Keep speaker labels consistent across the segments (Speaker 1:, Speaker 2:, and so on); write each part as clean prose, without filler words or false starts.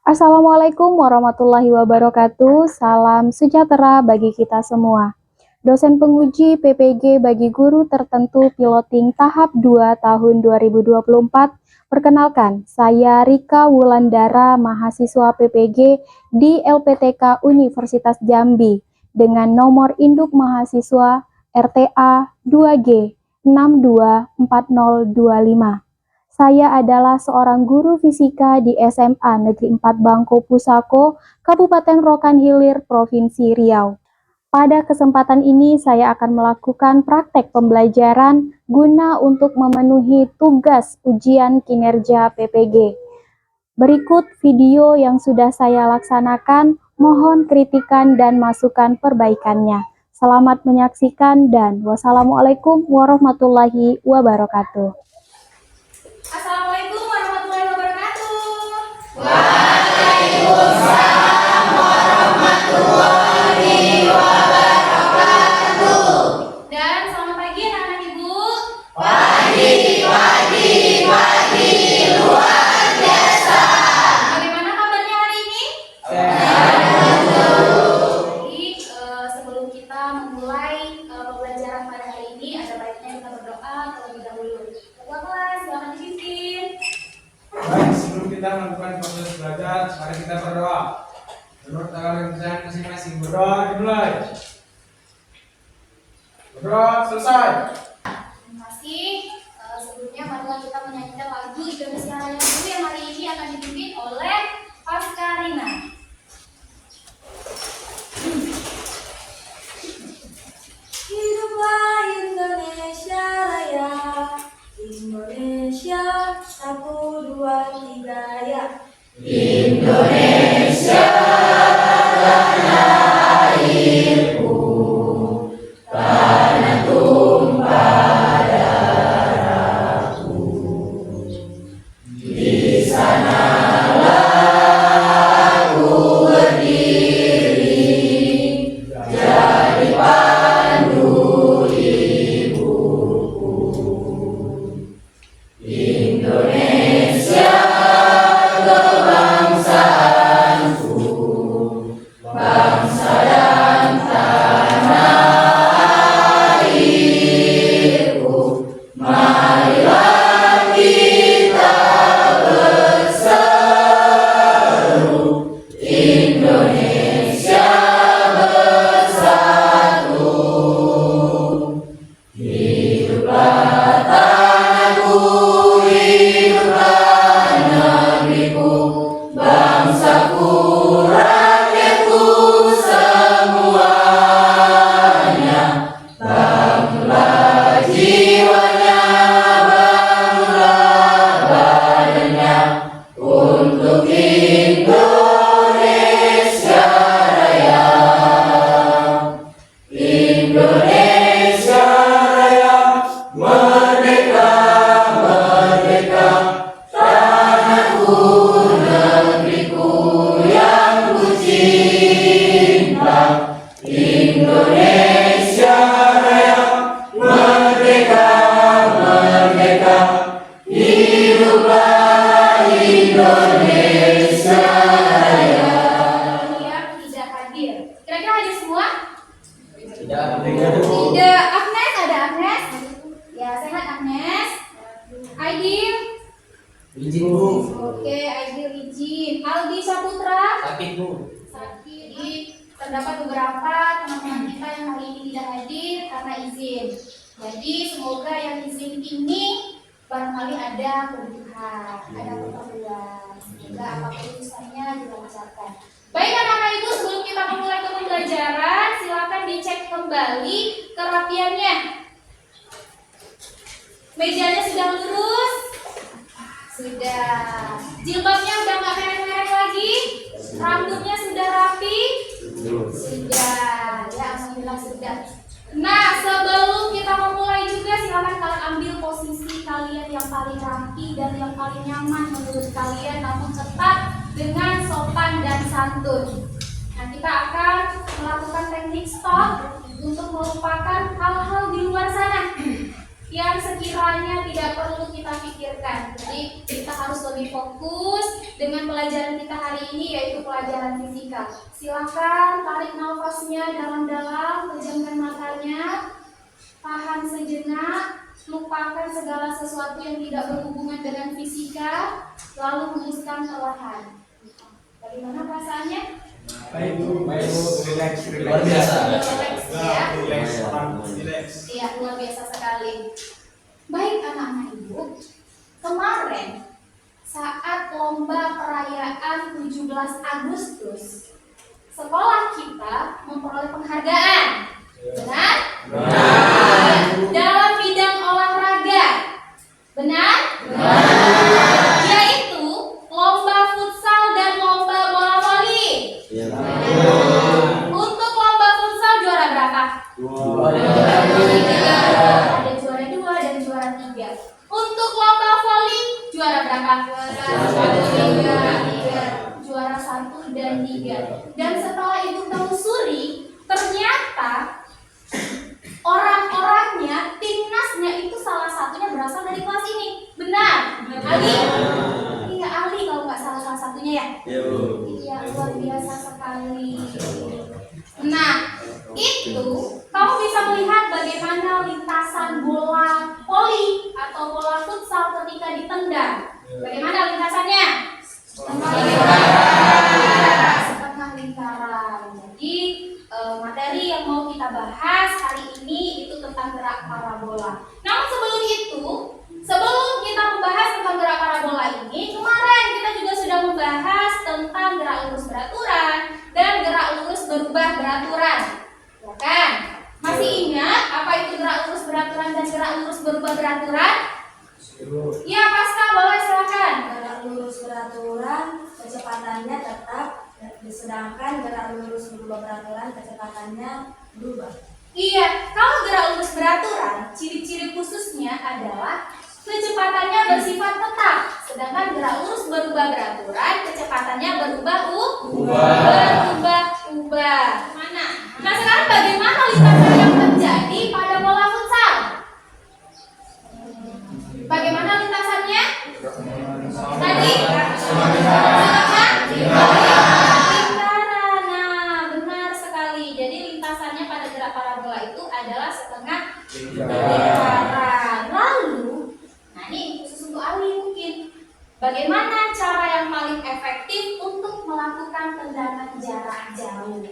Speaker 1: Assalamualaikum warahmatullahi wabarakatuh. Salam sejahtera bagi kita semua. Dosen penguji PPG bagi guru tertentu piloting tahap 2 tahun 2024. Perkenalkan, saya Rika Wulandara, mahasiswa PPG di LPTK Universitas Jambi dengan nomor induk mahasiswa RTA 2G 624025. Saya adalah seorang guru fisika di SMA Negeri 4 Bangko Pusako, Kabupaten Rokan Hilir, Provinsi Riau. Pada kesempatan ini saya akan melakukan praktek pembelajaran guna untuk memenuhi tugas ujian kinerja PPG. Berikut video yang sudah saya laksanakan, mohon kritikan dan masukan perbaikannya. Selamat menyaksikan dan wassalamualaikum warahmatullahi wabarakatuh.
Speaker 2: Assalamualaikum warahmatullahi wabarakatuh.
Speaker 3: Waalaikumsalam warahmatullahi wabarakatuh.
Speaker 2: Dan selamat pagi anak-anak ibu.
Speaker 3: Pagi luar biasa.
Speaker 2: Bagaimana kabarnya hari ini? Baik, sebelum kita memulai pembelajaran pada hari ini, ada baiknya kita berdoa terlebih dahulu. Ketua kelas, silakan dipimpin.
Speaker 4: Baik, sebelum kita melakukan proses belajar, mari kita berdoa. Menurut agama Islam masing-masing, berdoa dimulai. Berdoa selesai.
Speaker 2: Terima kasih. Sebelumnya marilah kita menyanyikan lagu Indonesia Raya dulu yang hari ini akan dipimpin oleh Paskarina.
Speaker 5: Hiduplah Indonesia Raya, Indonesia 1, 2, 3 ya.
Speaker 3: Indonesia tanah airku, tanah tumpah darahku. Di sanalah aku berdiri, jadi pandu ibuku. Indonesia kebangsaanku, bangsa dan tanah airku. Marilah kita berseru, Indonesia bersatu. Hiduplah tanahku, hiduplah negeriku, bangsaku, rakyatku semuanya. Bangunlah jiwanya, bangunlah badannya, untuk Indonesia Raya. Indonesia Raya, merdeka, merdeka, tanahku, negeriku yang ku cinta. Indonesia Raya, merdeka, merdeka, hiduplah Indonesia Raya.
Speaker 2: Yang tidak hadir. Kira-kira hadir semua?
Speaker 3: Tidak.
Speaker 2: Tidak. Agnes, ada Agnes? Ya, sehat Agnes. Aidil?
Speaker 3: Izin Bu.
Speaker 2: Oke, Aidil izin. Aldi Saputra?
Speaker 3: Sakit Bu.
Speaker 2: Sakit. Jadi terdapat beberapa teman-teman kita yang hari ini tidak hadir karena izin. Jadi semoga yang izin ini barangkali ada kebutuhan, ada keperluan. Semoga apapun urusannya dilancarkan. Baik anak-anak ibu, sebelum kita memulai ke pembelajaran, silakan dicek kembali kerapiannya. Mejanya sudah lurus? Sudah. Jilbabnya udah nggak merah-merah lagi? Rambutnya sudah rapi? Sudah. Ya, alhamdulillah sudah. Nah, sebelum kita memulai juga, silakan kalian ambil posisi kalian yang paling rapi dan yang paling nyaman menurut kalian, namun tetap dengan sopan dan santun. Nah, kita akan melakukan teknik stop untuk melupakan hal-hal di luar sana yang sekiranya sisanya tidak perlu kita pikirkan. Jadi kita harus lebih fokus dengan pelajaran kita hari ini, yaitu pelajaran fisika. Silakan tarik nafasnya dalam-dalam, pejamkan matanya, tahan sejenak, lupakan segala sesuatu yang tidak berhubungan dengan fisika, lalu hembuskan perlahan. Bagaimana perasaannya?
Speaker 4: Baik Bu, relax.
Speaker 3: Luar biasa.
Speaker 2: Relax ya.
Speaker 4: Relax.
Speaker 2: Iya, luar biasa sekali. Baik anak-anak ibu, kemarin saat lomba perayaan 17 Agustus, sekolah kita memperoleh penghargaan. Benar?
Speaker 3: Benar.
Speaker 2: Dalam bidang olahraga. Benar? Yaitu lomba futsal dan lomba bola voli.
Speaker 3: Iya.
Speaker 2: Untuk lomba futsal juara berapa? Ada juara 2 dan juara 3. Untuk lomba voli juara berapa? Juara 1 dan 3. Dan setelah itu telusuri, ternyata orang-orangnya, timnasnya itu salah satunya berasal dari kelas ini. Benar? Ali? Iya, Ali kalau nggak salah satunya ya.
Speaker 3: Iya Bu.
Speaker 2: Iya, luar biasa sekali. Nah, itu kamu bisa melihat bagaimana lintasan bola voli atau bola futsal ketika ditendang. Bagaimana lintasannya? Setengah lingkaran. Jadi materi yang mau kita bahas hari ini itu tentang gerak parabola. Namun sebelum kita membahas tentang gerak parabola ini, kemarin kita juga sudah membahas tentang gerak lurus beraturan dan gerak lurus berubah beraturan. Ya kan? Masih ingat apa itu gerak lurus beraturan dan gerak lurus berubah beraturan? Ya, Pasca, boleh silakan.
Speaker 5: Gerak lurus beraturan kecepatannya tetap, sedangkan gerak lurus berubah beraturan kecepatannya berubah.
Speaker 2: Iya, kalau gerak lurus beraturan, ciri-ciri khususnya adalah kecepatannya bersifat tetap, sedangkan gerak lurus berubah beraturan kecepatannya berubah. Mana? Nah, sekarang bagaimana lintasan yang terjadi pada bola futsal? Bagaimana lintasannya? Tadi? Lingkaran. Nah, benar sekali. Jadi lintasannya pada gerak parabola itu adalah setengah lingkaran. Lalu, nah ini khusus untuk Ali mungkin. Bagaimana cara yang paling efektif untuk melakukan tendangan jarak jauh?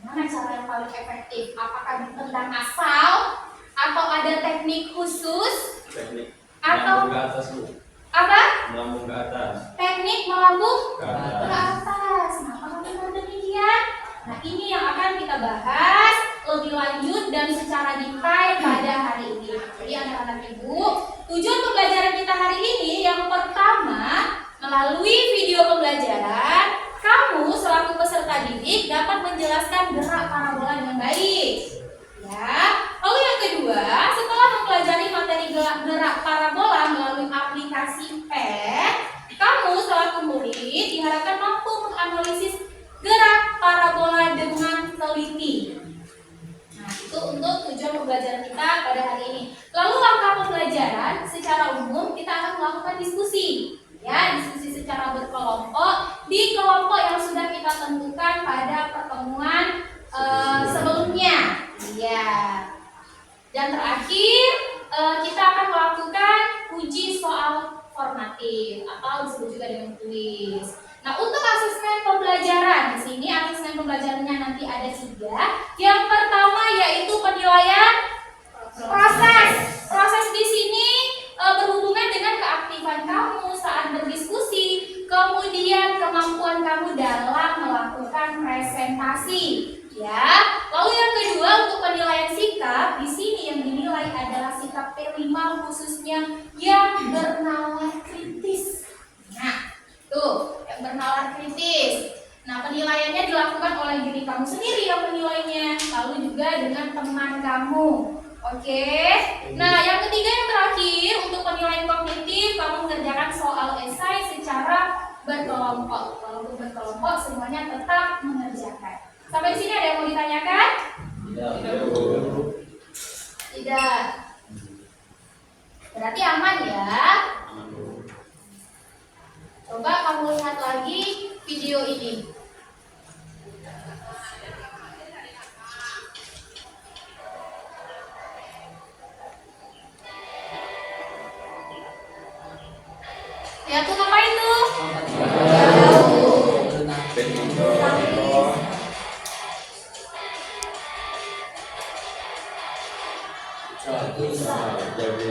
Speaker 2: Mana cara yang paling efektif? Apakah ditendang asal atau ada teknik khusus?
Speaker 3: Teknik
Speaker 2: Atau
Speaker 3: melambung ke atas Bu.
Speaker 2: apa?
Speaker 3: Melambung ke atas.
Speaker 2: Teknik melambung
Speaker 3: Ke
Speaker 2: ke
Speaker 3: atas.
Speaker 2: atas. Nah, apakah benar demikian? Nah, ini yang akan kita bahas lebih lanjut dan secara detail pada hari ini. Jadi anak-anak ibu, tujuan pembelajaran kita hari ini yang pertama, melalui video pembelajaran, kamu selaku peserta didik dapat menjelaskan gerak parabola dengan baik. Ya. Lalu yang kedua, setelah mempelajari materi gerak parabola melalui aplikasi PET, kamu selaku murid diharapkan mampu menganalisis gerak parabola dengan teliti. Nah, itu untuk tujuan pembelajaran kita pada hari ini. Lalu langkah pembelajaran secara umum kita akan melakukan diskusi. Ya, diskusi secara berkelompok di kelompok yang sudah kita tentukan pada pertemuan sebelumnya. Ya. Dan terakhir, kita akan melakukan uji soal formatif atau disebut juga dengan kuis. Nah, untuk asesmen pembelajaran, di sini asesmen pembelajarannya nanti ada 3. Yang pertama yaitu penilaian proses. Proses di sini berhubungan dengan keaktifan kamu saat berdiskusi, kemudian kemampuan kamu dalam melakukan presentasi. Ya. Lalu yang kedua untuk penilaian sikap, di sini yang dinilai adalah sikap P5 khususnya yang bernalar kritis. Nah, tuh, yang bernalar kritis. Nah, penilaiannya dilakukan oleh diri kamu sendiri yang menilainya, lalu juga dengan teman kamu. Oke. Nah, yang ketiga yang terakhir untuk penilaian kognitif, kamu mengerjakan soal esai secara berkelompok. Walaupun berkelompok, semuanya tetap mengerjakan. Sampai di sini ada yang mau ditanyakan?
Speaker 3: Tidak.
Speaker 2: Tidak. Berarti aman ya. Coba kamu lihat lagi video ini. Ya tuh ngapain tuh?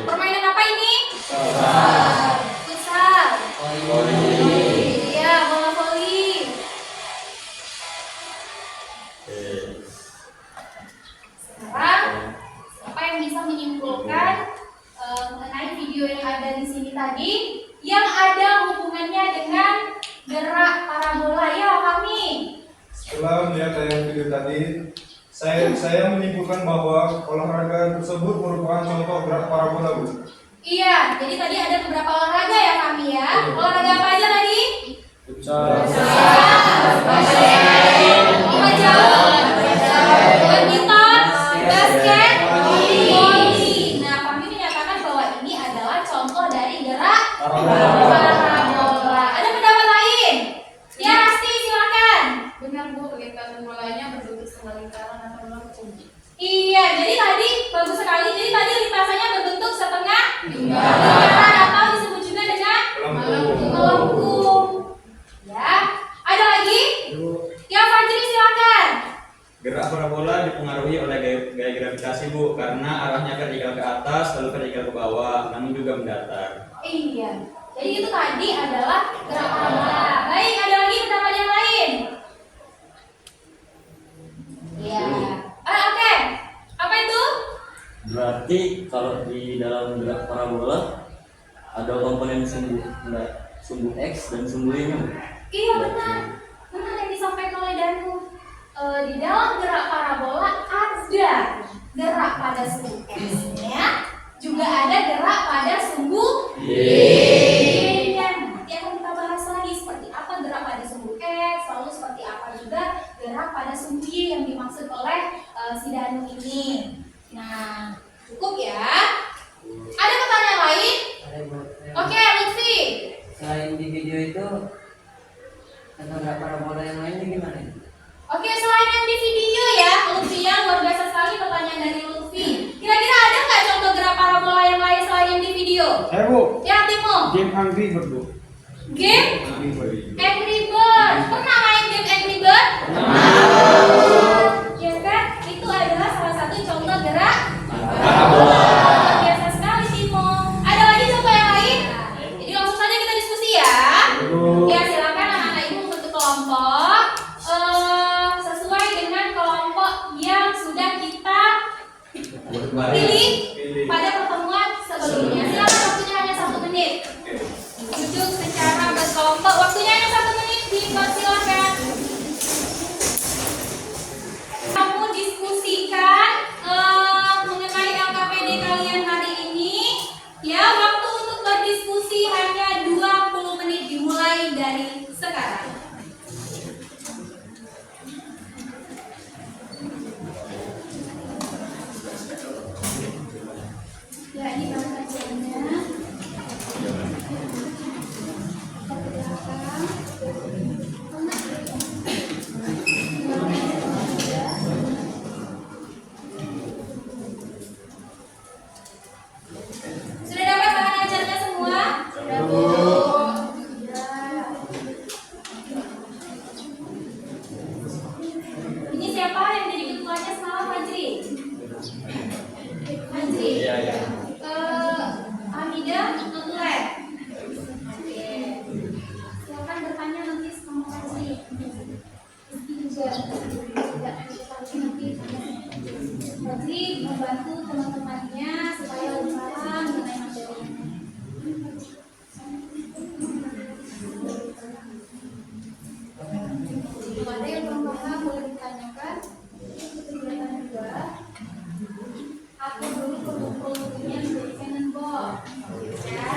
Speaker 2: Permainan apa ini? Futsal. Iya, bola voli. Sekarang, apa yang bisa menyimpulkan mengenai video yang ada di sini tadi, yang ada hubungannya dengan gerak parabola ya kami?
Speaker 6: Setelah melihat tayangan video tadi, saya menyimpulkan bahwa olahraga tersebut merupakan contoh gerak parabola, Bu.
Speaker 2: Iya, jadi tadi ada beberapa olahraga ya kami ya. Olahraga apa aja tadi? Badminton, basket, voli. Nah, kami menyatakan bahwa ini adalah contoh dari gerak parabola. Ada pendapat lain? Ya, Rasti silakan.
Speaker 7: Benar Bu, lingkaran bolanya berbentuk setengah lingkaran atau melengkung.
Speaker 2: Iya, jadi tadi bagus sekali. Jadi tadi lintasannya berbentuk setengah lingkaran atau disebut juga dengan melengkung. Ya, ada lagi? Ya, Fajri silakan.
Speaker 3: Gerak parabola dipengaruhi oleh gaya gravitasi, Bu, karena arahnya vertikal ke atas lalu vertikal ke bawah, namun juga mendatar.
Speaker 2: Iya. Jadi itu tadi adalah gerak parabola. Baik, ada lagi pendapat yang lain? Iya. Oke. Apa itu?
Speaker 8: Berarti kalau di dalam gerak parabola ada komponen sumbu X dan sumbu Y.
Speaker 2: Iya benar. Benar yang disampaikan oleh Danu. Di dalam gerak parabola ada gerak pada sumbu X-nya, juga ada gerak pada sumbu Y. Dan nanti akan kita bahas lagi seperti apa gerak pada sumbu X, lalu seperti apa juga gerak pada sumbu Y yang dimaksud oleh si Danu ini. Nah, cukup ya. Ada pertanyaan lain? Oke, Lutfi.
Speaker 9: Selain di video itu, gerak parabola yang lainnya gimana?
Speaker 2: Oke, selain yang di video ya, Lutfi ya, luar biasa sekali pertanyaan dari Lutfi. Kira-kira ada nggak contoh gerak parabola yang lain selain yang di video?
Speaker 4: Saya, Bu.
Speaker 2: Ya, Timo.
Speaker 4: Game Angry Bird, Bu.
Speaker 2: Game Angry Bird. Pernah main game Angry Bird? Ya kan? Itu adalah salah satu contoh gerak parabola. Luar biasa sekali, Timo. Ada lagi contoh yang lain? Jadi langsung saja kita diskusi ya. Ya, silakan anak-anak ibu membentuk kelompok sesuai dengan kelompok yang sudah kita pilih pada pertemuan sebelumnya. Silakan, waktunya hanya 1 menit. Duduk secara berkelompok. Waktunya hanya 1 menit. Dipersilakan. Kamu diskusikan mengenai LKPD kalian hari ini. Ya, waktu untuk berdiskusi hanya 20 menit dimulai dari sekarang. Ya, ini baru kajiannya. Sudah dapat bahan ajarnya semua? Sudah, Bu. Ya. Ini siapa yang jadi ketuanya semalam, Fajri? Fajri?
Speaker 3: Iya, iya.
Speaker 2: Hamidah, nge-lab. Oke. Silakan bertanya nanti sama Fajri. Juga nanti Fajri membantu teman-temannya supaya lebih paham mengenai materinya. Jika ada yang belum paham boleh ditanyakan. Kegiatan juga. Aku dulu perlu-perlunya menjadi cannonball. Ya.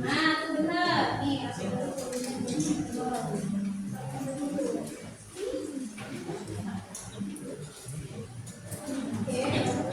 Speaker 2: Nah, itu benar. Nih, aku perlu-perlunya menjadi cannonball. Oke.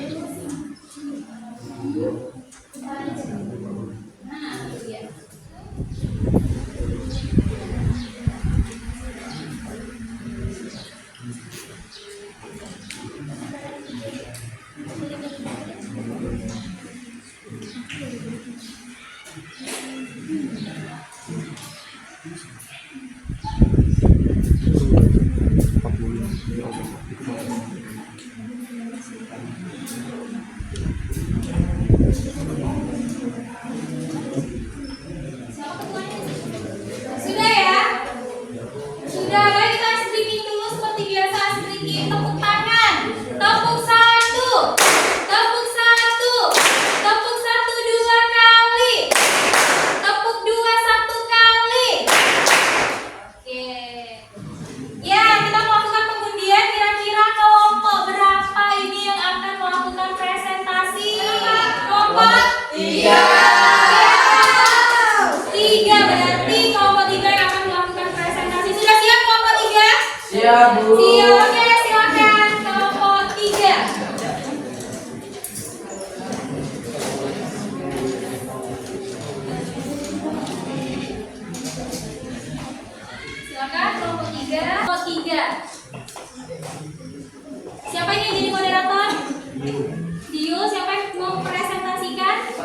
Speaker 2: Dio, siapa yang mau presentasikan?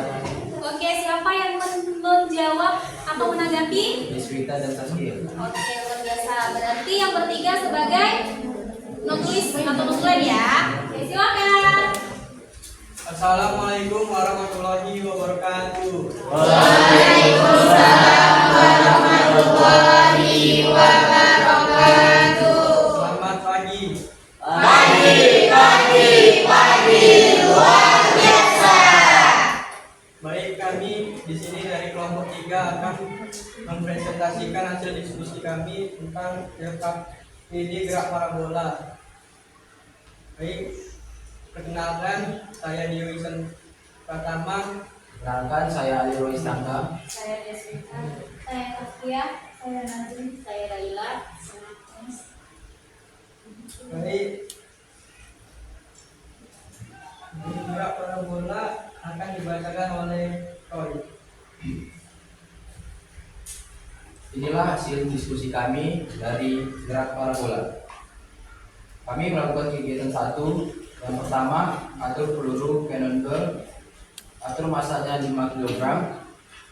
Speaker 2: Oke, siapa yang menjawab atau menanggapi?
Speaker 9: Deswita dan Saskia.
Speaker 2: Oke, luar biasa. Berarti yang bertiga sebagai nulis atau nuklen ya. Oke, silakan.
Speaker 4: Assalamualaikum warahmatullahi wabarakatuh. Selamat pagi. Baik, kami di sini dari kelompok 3 akan mempresentasikan hasil diskusi kami tentang ini gerak parabola. Baik, perkenalkan saya Dio Isen Pratama.
Speaker 9: Perkenalkan, saya Ali Rois Tangga.
Speaker 2: Saya Deswita, saya Saskia, saya Nazrin, saya Laila.
Speaker 4: Baik, ini gerak parabola akan dibacakan oleh Roy.
Speaker 9: Inilah hasil diskusi kami dari gerak parabola. Kami melakukan kegiatan 1. Yang pertama, atur peluru cannonball, atur masanya 5 kg,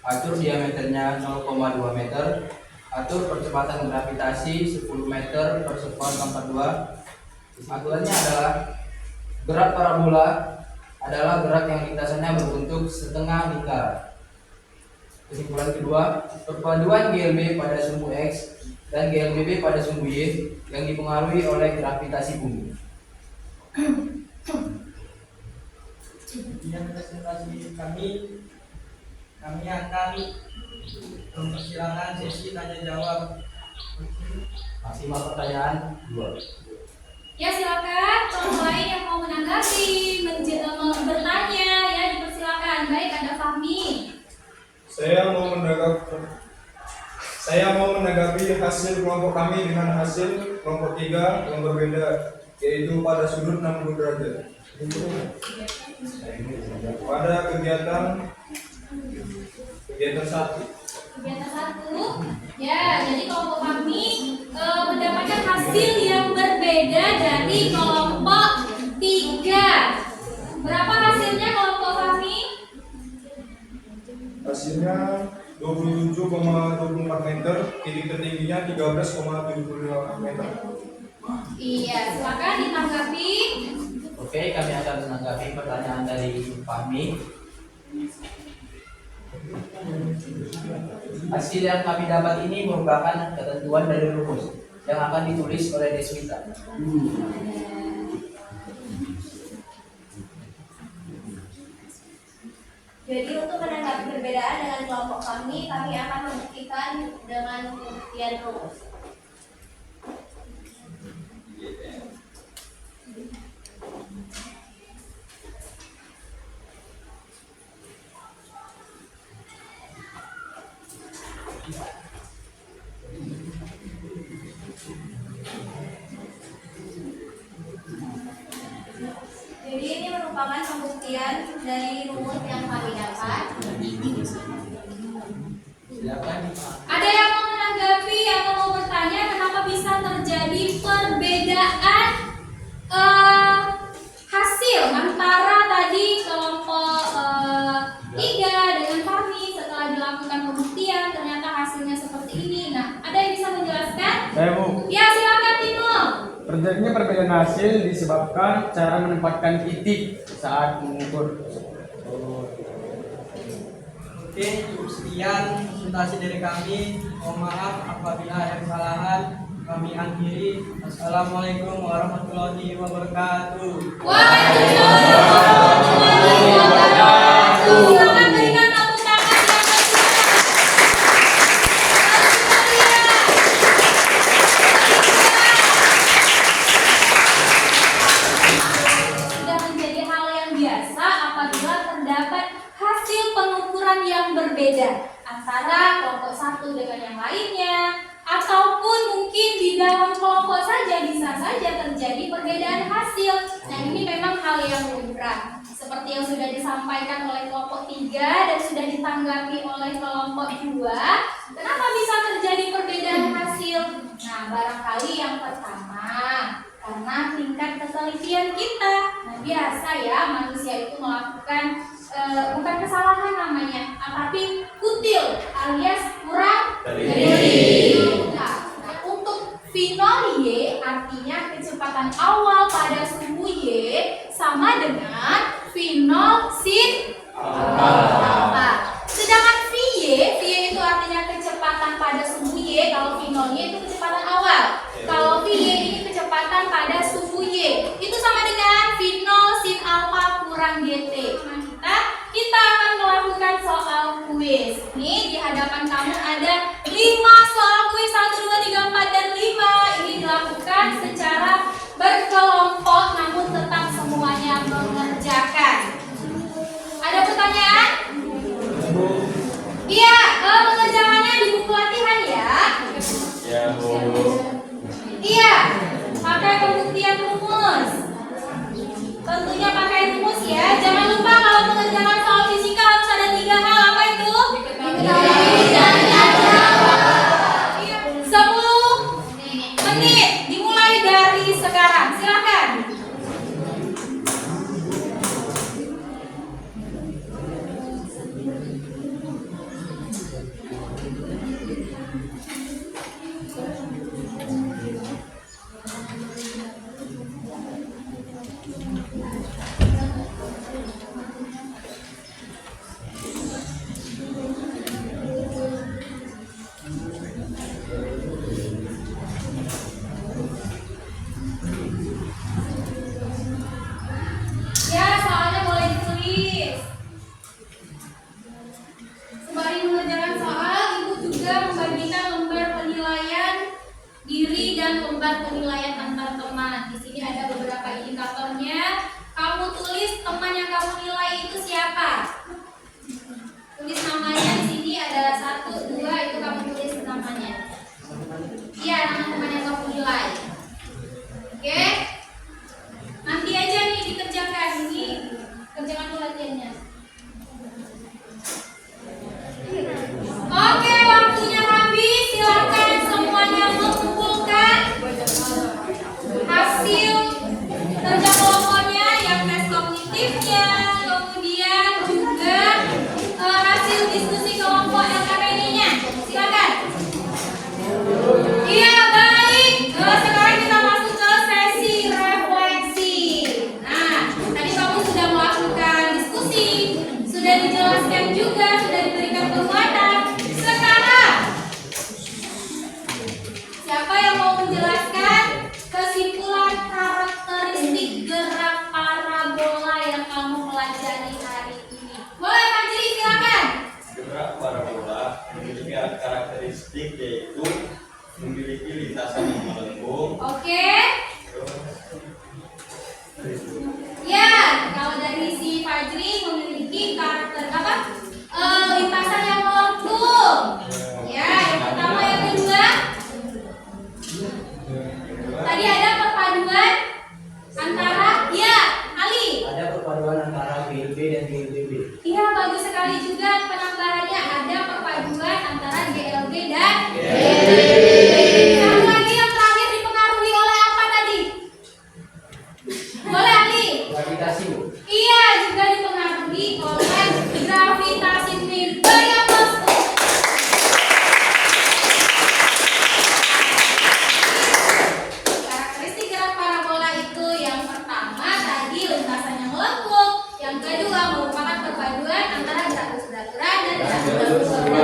Speaker 9: atur diameternya 0,2 meter, atur percepatan gravitasi 10 meter per sekon tanpa 2. Aturannya adalah gerak parabola adalah gerak yang lintasannya berbentuk setengah lingkaran. Kesimpulan kedua, perpaduan GLB pada sumbu X dan GLBB pada sumbu Y yang dipengaruhi oleh gravitasi bumi.
Speaker 4: Yang presentasi kami akan mempersilahkan sesi tanya jawab.
Speaker 9: Maksimal pertanyaan 2.
Speaker 2: Ya, silakan. Kalau lain yang mau menanggapi, bertanya, ya dipersilakan. Baik, ada Fahmi.
Speaker 6: Saya mau menanggapi hasil kelompok kami dengan hasil kelompok 3 yang berbeda, yaitu pada sudut 60 derajat. Pada kegiatan 1.
Speaker 2: Kegiatan 1. Ya, jadi kelompok kami mendapatkan hasil yang berbeda dari kelompok 3. Berapa hasilnya kelompok kami?
Speaker 6: Hasilnya 27,24 meter, titik tertingginya 13,75 meter.
Speaker 2: Iya, silakan ditanggapi.
Speaker 9: Oke, kami akan menanggapi pertanyaan dari Fahmi. Hasil yang kami dapat ini merupakan ketentuan dari rumus yang akan ditulis oleh Deswita.
Speaker 5: Jadi untuk menanggapi perbedaan dengan kelompok kami akan membuktikan dengan pembuktian rumus. Jadi ini merupakan pembuktian dari rumus yang kami dapat.
Speaker 9: Silakan.
Speaker 2: Ada yang mau menanggapi atau mau bertanya kenapa bisa terjadi perbedaan hasil antara tadi kelompok 3 dengan kami setelah dilakukan pembuktian ternyata hasilnya seperti ini. Nah, ada yang bisa menjelaskan?
Speaker 4: Saya Bu,
Speaker 2: Ya, silakan Timo.
Speaker 4: terjadinya perbedaan hasil disebabkan cara menempatkan titik saat mengukur. Oke, cukup sekian presentasi dari kami. Mohon maaf apabila ada kesalahan. Kami akhiri. Assalamualaikum warahmatullahi wabarakatuh.
Speaker 2: Waalaikumsalam warahmatullahi wabarakatuh. Silakan berikan tepuk tangan yang sudah menjadi hal yang biasa apabila terdapat hasil pengukuran yang berbeda antara kelompok 1 dengan yang lainnya, ataupun mungkin di dalam kelompok saja bisa saja terjadi perbedaan hasil. Nah, ini memang hal yang lumrah. Seperti yang sudah disampaikan oleh kelompok 3 dan sudah ditanggapi oleh kelompok 2. Kenapa bisa terjadi perbedaan hasil? Nah, barangkali yang pertama karena tingkat ketelitian kita. Nah, biasa ya manusia itu melakukan bukan kesalahan namanya, tapi kutil alias kurang teliti. Nah, untuk fenol Y artinya kecepatan awal pada sumbu Y sama dengan fenol sin alfa. Sedangkan VY itu artinya kecepatan pada sumbu Y. Kalau fenol Y itu kecepatan awal. Kalau VY ini kecepatan pada sumbu Y. Itu sama dengan fenol sin alfa kurang GT. Kita akan melakukan soal kuis. Nih di hadapan kamu ada 5 soal kuis 1, 2, 3, 4 dan 5. Ini dilakukan secara berkelompok namun tetap semuanya mengerjakan. Ada pertanyaan? Iya, pengerjaannya di buku latihan ya.
Speaker 8: Ya, Bu.
Speaker 2: Iya, pakai pembuktian rumus. Tentunya pakai rumus ya. Jangan lupa kalau mengerjakan soal fisika harus ada 3 hal. Apa itu? Iya, 10 menit. Dimulai dari sekarang. Silakan. Ya, soalnya boleh ditulis. Sembari mengerjakan soal, Ibu juga membagikan lembar penilaian diri dan lembar penilaian antar teman. Di sini ada beberapa indikatornya. Kamu tulis teman yang kamu nilai itu siapa? Tulis namanya di sini adalah 1, 2, itu kamu tulis namanya. Iya, nama teman yang kamu nilai. Oke? Nanti aja nih dikerjakan ini. Kerjakan dulu latihannya. Oke, waktunya habis. Silakan semuanya mengumpulkan hasil kerja kelompoknya, yang tes kognitifnya, kemudian juga hasil diskusi kelompok LKPD-nya. Silakan. Iya, baik. Sekarang kita masuk ke sesi refleksi. Nah, tadi kamu sudah melakukan diskusi, sudah dijelaskan juga, sudah diberikan penguatan. Sekarang, siapa yang mau menjelaskan kesimpulan karakteristik gerak parabola yang kamu pelajari hari ini? Boleh, Fajri, silakan.
Speaker 3: Gerak parabola memiliki karakteristik yaitu memiliki lintasan yang melengkung.
Speaker 2: Oke. Ya, kalau dari si Fajri memiliki karakter apa? Lintasan yang melengkung. Ya, yang pertama, yang kedua. Tadi ada perpaduan antara, ya, Ali.
Speaker 9: Ada perpaduan antara GLB dan GLBB.
Speaker 2: Iya, bagus sekali juga penambahannya. Ada perpaduan antara GLB dan satu lagi yang terakhir dipengaruhi oleh apa tadi? Boleh, Ali?
Speaker 9: Gravitasi, Bu.
Speaker 2: Iya, juga dipengaruhi oleh gravitasi variabel. Karakteristik gerak parabola itu yang pertama tadi lintasannya melengkung, yang kedua merupakan perpaduan antara gerak beraturan dan gerak beraturan.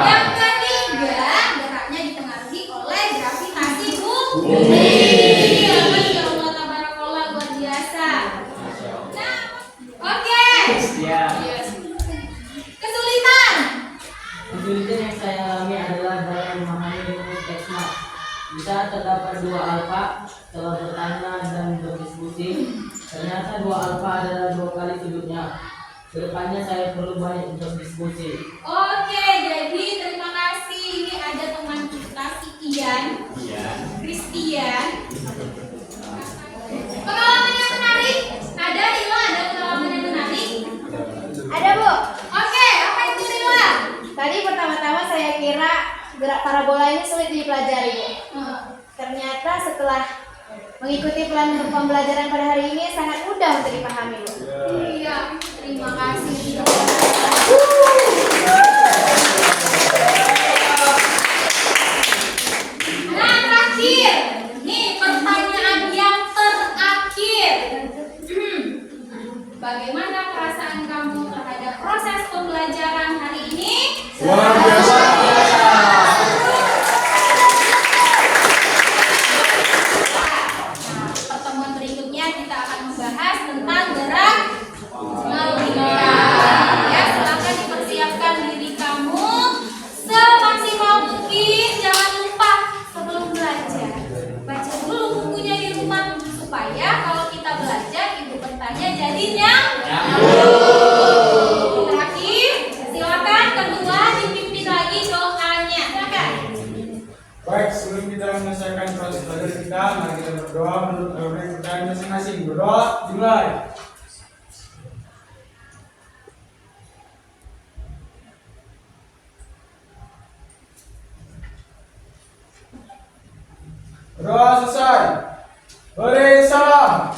Speaker 2: Yang ketiga, geraknya dipengaruhi oleh gravitasi bumi. Masya Allah, tabarakallah, luar biasa. Nah, oke.
Speaker 4: Ya.
Speaker 2: Kesulitan.
Speaker 10: Kesulitan yang saya alami adalah dalam memahami rumus X-mat. Bisa terdapat 2 alfa. Setelah bertanya dan berdiskusi, ternyata 2 alfa adalah 2 kali sudutnya. Kedepannya saya perlu banyak berdiskusi.
Speaker 2: Oke, jadi terima kasih. Ini ada teman kita si Ian, Christian. Pengalaman yang menarik? Ada Nila? Ada pengalaman yang menarik?
Speaker 11: Ada, Bu.
Speaker 2: Oke, apa itu Nila?
Speaker 11: Tadi pertama-tama saya kira gerak parabola ini sulit dipelajari, Bu.
Speaker 2: Hmm.
Speaker 11: Ternyata setelah mengikuti pelan pembelajaran pada hari ini sangat mudah untuk dipahami, Bu.
Speaker 2: Iya, terima kasih. Nah, terakhir. Nih, pertanyaan yang terakhir. Bagaimana perasaan kamu terhadap proses pembelajaran hari ini?
Speaker 6: Luar biasa.
Speaker 2: Nah, pertemuan berikutnya kita akan membahas tentang gerak melingkar. Ya, silakan dipersiapkan diri kamu semaksimal mungkin. Jangan lupa sebelum belajar baca dulu bukunya di rumah supaya kalau kita belajar ibu bertanya jadinya. Terakhir, silakan kedua dipimpin lagi doanya. Silakan.
Speaker 6: Baik, sebelum kita menyelesaikan proses belajar kita, mari kita berdoa menurut pertanyaan masing-masing. Berdoa, dimulai. Berdoa selesai. Beri salam.